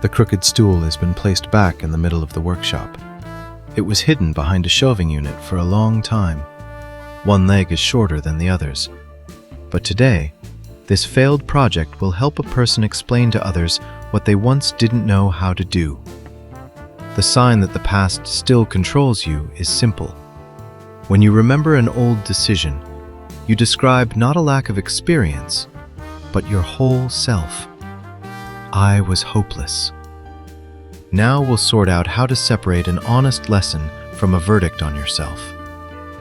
The crooked stool has been placed back in the middle of the workshop. It was hidden behind a shelving unit for a long time. One leg is shorter than the others. But today, this failed project will help a person explain to others what they once didn't know how to do. The sign that the past still controls you is simple. When you remember an old decision, you describe not a lack of experience, but your whole self. I was hopeless. Now we'll sort out how to separate an honest lesson from a verdict on yourself,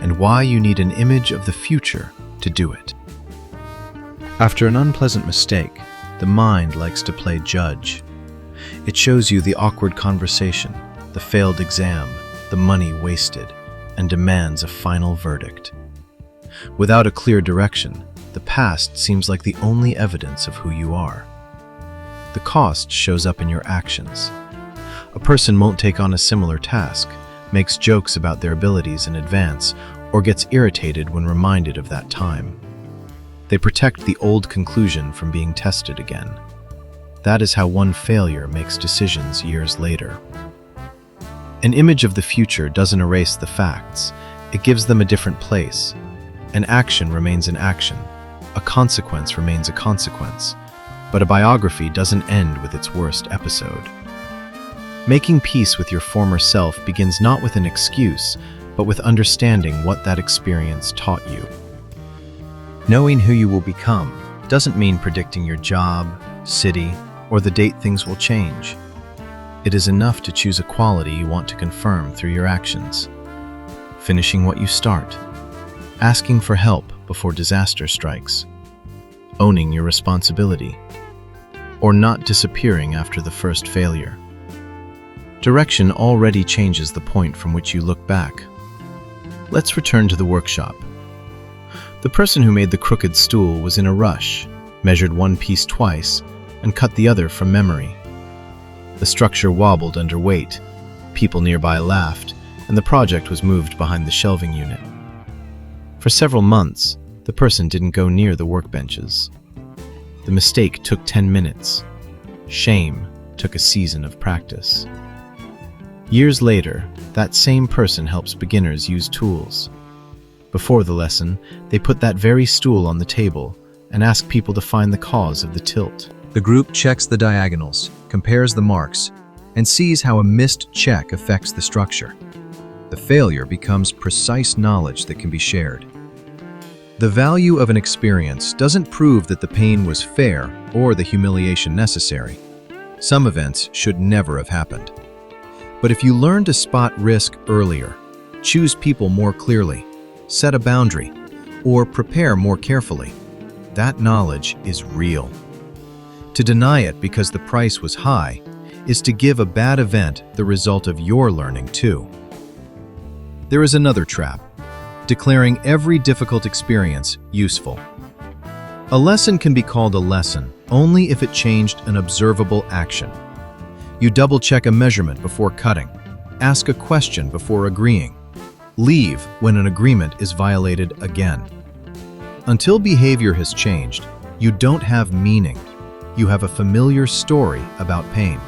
and why you need an image of the future to do it. After an unpleasant mistake, the mind likes to play judge. It shows you the awkward conversation, the failed exam, the money wasted, and demands a final verdict. Without a clear direction, the past seems like the only evidence of who you are. The cost shows up in your actions. A person won't take on a similar task, makes jokes about their abilities in advance, or gets irritated when reminded of that time. They protect the old conclusion from being tested again. That is how one failure makes decisions years later. An image of the future doesn't erase the facts. It gives them a different place. An action remains an action. A consequence remains a consequence. But a biography doesn't end with its worst episode. Making peace with your former self begins not with an excuse, but with understanding what that experience taught you. Knowing who you will become doesn't mean predicting your job, city, or the date things will change. It is enough to choose a quality you want to confirm through your actions. Finishing what you start. Asking for help before disaster strikes. Owning your responsibility. Or not disappearing after the first failure. Direction already changes the point from which you look back. Let's return to the workshop. The person who made the crooked stool was in a rush, measured one piece twice, and cut the other from memory. The structure wobbled under weight, people nearby laughed, and the project was moved behind the shelving unit. For several months, the person didn't go near the workbenches. The mistake took 10 minutes. Shame took a season of practice. Years later, that same person helps beginners use tools. Before the lesson, they put that very stool on the table and ask people to find the cause of the tilt. The group checks the diagonals, compares the marks, and sees how a missed check affects the structure. The failure becomes precise knowledge that can be shared. The value of an experience doesn't prove that the pain was fair or the humiliation necessary. Some events should never have happened. But if you learn to spot risk earlier, choose people more clearly, set a boundary, or prepare more carefully, that knowledge is real. To deny it because the price was high is to give a bad event the result of your learning too. There is another trap, declaring every difficult experience useful. A lesson can be called a lesson only if it changed an observable action. You double-check a measurement before cutting, ask a question before agreeing, leave when an agreement is violated again. Until behavior has changed, you don't have meaning. You have a familiar story about pain.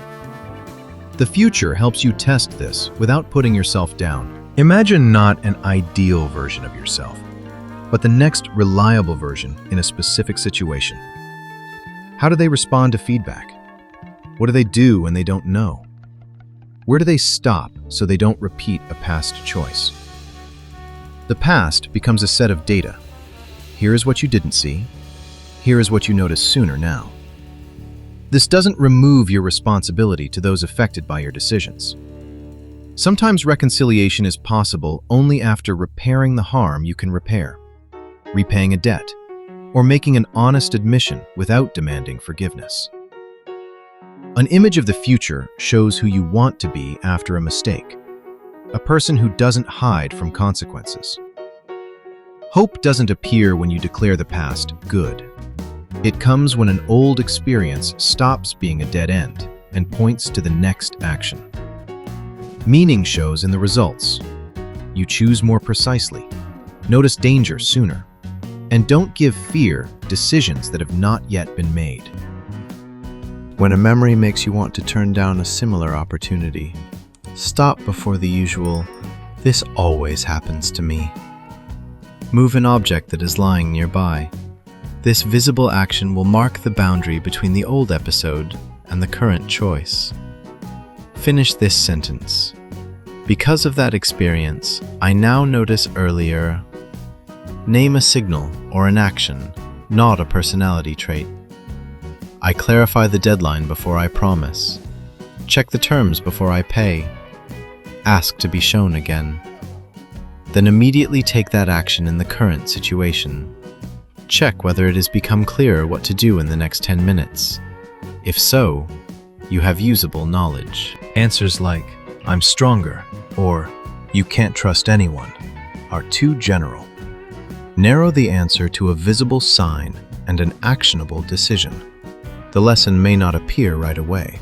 The future helps you test this without putting yourself down. Imagine not an ideal version of yourself, but the next reliable version in a specific situation. How do they respond to feedback? What do they do when they don't know? Where do they stop so they don't repeat a past choice? The past becomes a set of data. Here is what you didn't see. Here is what you notice sooner now. This doesn't remove your responsibility to those affected by your decisions. Sometimes reconciliation is possible only after repairing the harm you can repair, repaying a debt, or making an honest admission without demanding forgiveness. An image of the future shows who you want to be after a mistake, a person who doesn't hide from consequences. Hope doesn't appear when you declare the past good. It comes when an old experience stops being a dead end and points to the next action. Meaning shows in the results. You choose more precisely, notice danger sooner, and don't give fear decisions that have not yet been made. When a memory makes you want to turn down a similar opportunity, stop before the usual, "This always happens to me." Move an object that is lying nearby. This visible action will mark the boundary between the old episode and the current choice. Finish this sentence. Because of that experience, I now notice earlier. Name a signal or an action, not a personality trait. I clarify the deadline before I promise. Check the terms before I pay. Ask to be shown again. Then immediately take that action in the current situation. Check whether it has become clearer what to do in the next 10 minutes. If so, you have usable knowledge. Answers like, "I'm stronger," or "You can't trust anyone," are too general. Narrow the answer to a visible sign and an actionable decision. The lesson may not appear right away.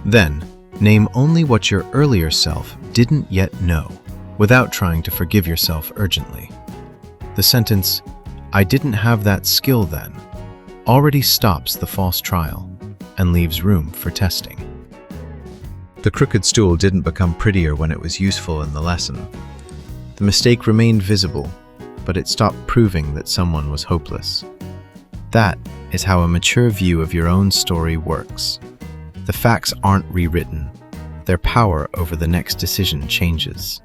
Then, name only what your earlier self didn't yet know, without trying to forgive yourself urgently. The sentence, "I didn't have that skill then," already stops the false trial and leaves room for testing. The crooked stool didn't become prettier when it was useful in the lesson. The mistake remained visible, but it stopped proving that someone was hopeless. That is how a mature view of your own story works. The facts aren't rewritten. Their power over the next decision changes.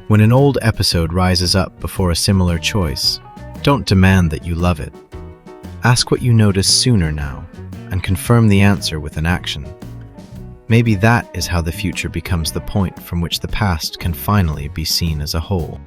When an old episode rises up before a similar choice, don't demand that you love it. Ask what you notice sooner now, and confirm the answer with an action. Maybe that is how the future becomes the point from which the past can finally be seen as a whole.